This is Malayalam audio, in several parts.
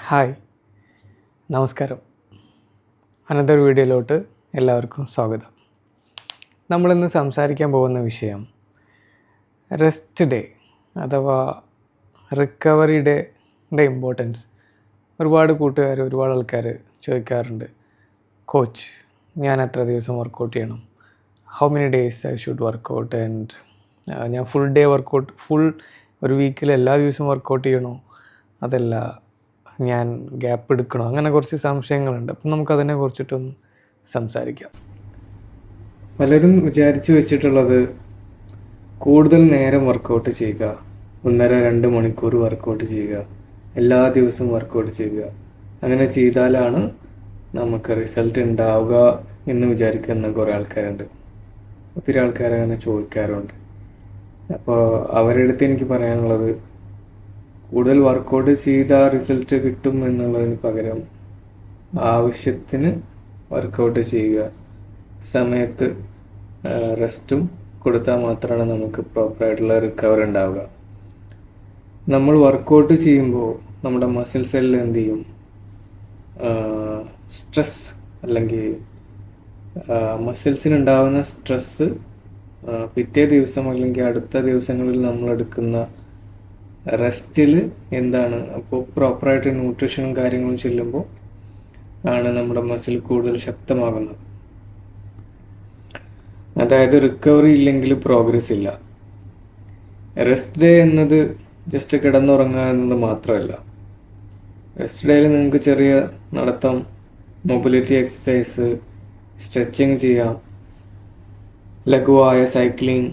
ഹായ്, നമസ്കാരം. അനന്തർ വീഡിയോയിലോട്ട് എല്ലാവർക്കും സ്വാഗതം. നമ്മളിന്ന് സംസാരിക്കാൻ പോകുന്ന വിഷയം റെസ്റ്റ് ഡേ അഥവാ റിക്കവറി ഡേയുടെ ഇമ്പോർട്ടൻസ്. ഒരുപാട് ഒരുപാട് ആൾക്കാർ ചോദിക്കാറുണ്ട്, കോച്ച് ഞാൻ എത്ര ദിവസം വർക്കൗട്ട് ചെയ്യണം, how many days I should workout, and ഞാൻ ഫുൾ ഡേ വർക്കൗട്ട് ഒരു വീക്കിൽ എല്ലാ ദിവസവും വർക്കൗട്ട് ചെയ്യണോ, അതല്ല ഞാൻ ഗ്യാപ്പ് എടുക്കണോ, അങ്ങനെ കുറച്ച് സംശയങ്ങളുണ്ട്. അപ്പം നമുക്കതിനെ കുറിച്ചിട്ടൊന്ന് സംസാരിക്കാം. പലരും വിചാരിച്ചു വെച്ചിട്ടുള്ളത് കൂടുതൽ നേരം വർക്കൗട്ട് ചെയ്യുക, 1.5-2 മണിക്കൂർ വർക്കൗട്ട് ചെയ്യുക, എല്ലാ ദിവസവും വർക്കൗട്ട് ചെയ്യുക, അങ്ങനെ ചെയ്താലാണ് നമുക്ക് റിസൾട്ട് ഉണ്ടാവുക എന്ന് വിചാരിക്കുന്ന കുറേ ആൾക്കാരുണ്ട്. ഒത്തിരി ആൾക്കാരങ്ങനെ ചോദിക്കാറുണ്ട്. അപ്പോൾ അവരുടെ അടുത്ത് എനിക്ക് പറയാനുള്ളത്, കൂടുതൽ വർക്കൗട്ട് ചെയ്താൽ റിസൾട്ട് കിട്ടും എന്നുള്ളതിന് പകരം ആവശ്യത്തിന് വർക്കൗട്ട് ചെയ്യുക, സമയത്ത് റെസ്റ്റും കൊടുത്താൽ മാത്രമാണ് നമുക്ക് പ്രോപ്പറായിട്ടുള്ള റിക്കവർ ഉണ്ടാവുക. നമ്മൾ വർക്കൗട്ട് ചെയ്യുമ്പോൾ നമ്മുടെ മസിൽ സെല്ലിൽ എന്ത് ചെയ്യും, സ്ട്രെസ് അല്ലെങ്കിൽ മസിൽസിനുണ്ടാകുന്ന സ്ട്രെസ്സ് പിറ്റേ ദിവസം അല്ലെങ്കിൽ അടുത്ത ദിവസങ്ങളിൽ നമ്മളെടുക്കുന്ന റെസ്റ്റിൽ എന്താണ്, അപ്പോൾ പ്രോപ്പറായിട്ട് ന്യൂട്രീഷനും കാര്യങ്ങളും ചെല്ലുമ്പോൾ ആണ് നമ്മുടെ മസിൽ കൂടുതൽ ശക്തമാകുന്നത്. അതായത് റിക്കവറി ഇല്ലെങ്കിൽ പ്രോഗ്രസ് ഇല്ല. റെസ്റ്റ് ഡേ എന്നത് ജസ്റ്റ് കിടന്നുറങ്ങുക എന്നത് മാത്രമല്ല. റെസ്റ്റ് ഡേയിൽ നിങ്ങൾക്ക് ചെറിയ നടത്തം, മൊബിലിറ്റി എക്സസൈസ്, സ്ട്രെച്ചിങ് ചെയ്യാം, ലഘുവായ സൈക്ലിംഗ്,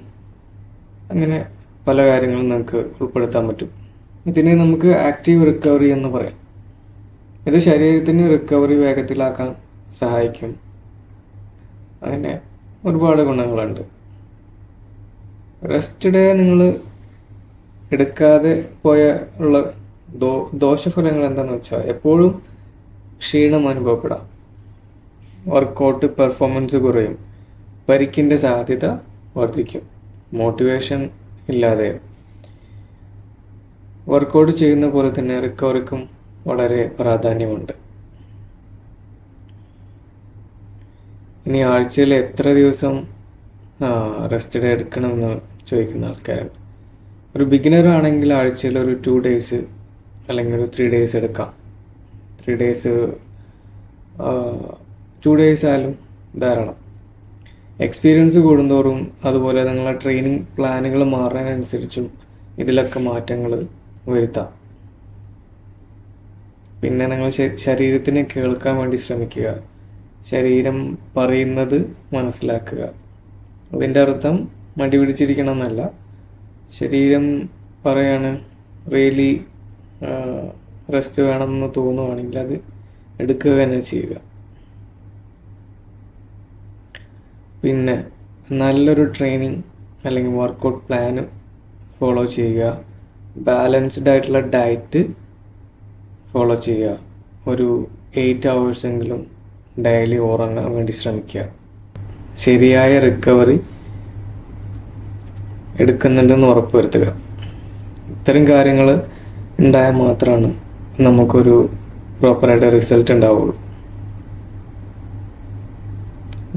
അങ്ങനെ പല കാര്യങ്ങളും നമുക്ക് ഉൾപ്പെടുത്താൻ പറ്റും. ഇതിനെ നമുക്ക് ആക്റ്റീവ് റിക്കവറി എന്ന് പറയാം. ഇത് ശരീരത്തിന് റിക്കവറി വേഗത്തിലാക്കാൻ സഹായിക്കും. അങ്ങനെ ഒരുപാട് ഗുണങ്ങളുണ്ട്. റെസ്റ്റ് ഡേ നിങ്ങൾ എടുക്കാതെ പോയ ഉള്ള ദോഷഫലങ്ങൾ എന്താണെന്ന് വെച്ചാൽ, എപ്പോഴും ക്ഷീണം അനുഭവപ്പെടാം, വർക്കൗട്ട് പെർഫോമൻസ് കുറയും, പരിക്കിൻ്റെ സാധ്യത വർദ്ധിക്കും, മോട്ടിവേഷൻ ഇല്ലാതെ. വർക്കൗട്ട് ചെയ്യുന്ന പോലെ തന്നെ റിക്കവറിക്കും വളരെ പ്രാധാന്യമുണ്ട്. ഇനി ആഴ്ചയിൽ എത്ര ദിവസം റെസ്റ്റ് ഡേ എടുക്കണമെന്ന് ചോദിക്കുന്ന ആൾക്കാരുണ്ട്. ഒരു ബിഗിനർ ആണെങ്കിൽ ആഴ്ചയിൽ ഒരു 2 days അല്ലെങ്കിൽ ഒരു 3 days എടുക്കാം. 3 days 2 days ആയാലും ധാരാളം. എക്സ്പീരിയൻസ് കൂടുന്തോറും അതുപോലെ നിങ്ങളുടെ ട്രെയിനിങ് പ്ലാനുകൾ മാറുന്നതിനനുസരിച്ചും ഇതിലൊക്കെ മാറ്റങ്ങൾ വരുത്താം. പിന്നെ നിങ്ങൾ ശരീരത്തിനെ കേൾക്കാൻ വേണ്ടി ശ്രമിക്കുക, ശരീരം പറയുന്നത് മനസ്സിലാക്കുക. അതിൻ്റെ അർത്ഥം മടി പിടിച്ചിരിക്കണം എന്നല്ല. ശരീരം പറയാണ് റിയലി റെസ്റ്റ് വേണമെന്ന് തോന്നുവാണെങ്കിൽ അത് എടുക്കുക തന്നെ ചെയ്യുക. പിന്നെ നല്ലൊരു ട്രെയിനിങ് അല്ലെങ്കിൽ വർക്കൗട്ട് പ്ലാന് ഫോളോ ചെയ്യുക, ബാലൻസ്ഡ് ആയിട്ടുള്ള ഡയറ്റ് ഫോളോ ചെയ്യുക, ഒരു 8 hours എങ്കിലും ഡെയിലി ഉറങ്ങാൻ വേണ്ടി ശ്രമിക്കുക, ശരിയായ റിക്കവറി എടുക്കുന്നുണ്ടെന്ന് ഉറപ്പുവരുത്തുക. ഇത്തരം കാര്യങ്ങൾ ഉണ്ടായാൽ മാത്രമാണ് നമുക്കൊരു പ്രോപ്പറായിട്ട് റിസൾട്ട് ഉണ്ടാവുള്ളൂ.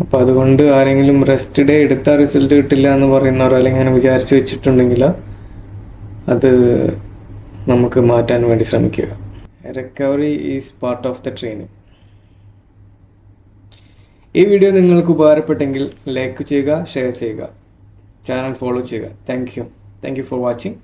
അപ്പോൾ അതുകൊണ്ട് ആരെങ്കിലും റെസ്റ്റ് ഡേ എടുത്താൽ റിസൾട്ട് കിട്ടില്ല എന്ന് പറയുന്നവർ അല്ലെങ്കിൽ അങ്ങനെ വിചാരിച്ചു വെച്ചിട്ടുണ്ടെങ്കിൽ അത് നമുക്ക് മാറ്റാൻ വേണ്ടി ശ്രമിക്കുക. Recovery is part of the training. ഈ വീഡിയോ നിങ്ങൾക്ക് ഉപകാരപ്പെട്ടെങ്കിൽ ലൈക്ക് ചെയ്യുക, ഷെയർ ചെയ്യുക, ചാനൽ ഫോളോ ചെയ്യുക. Thank you for watching.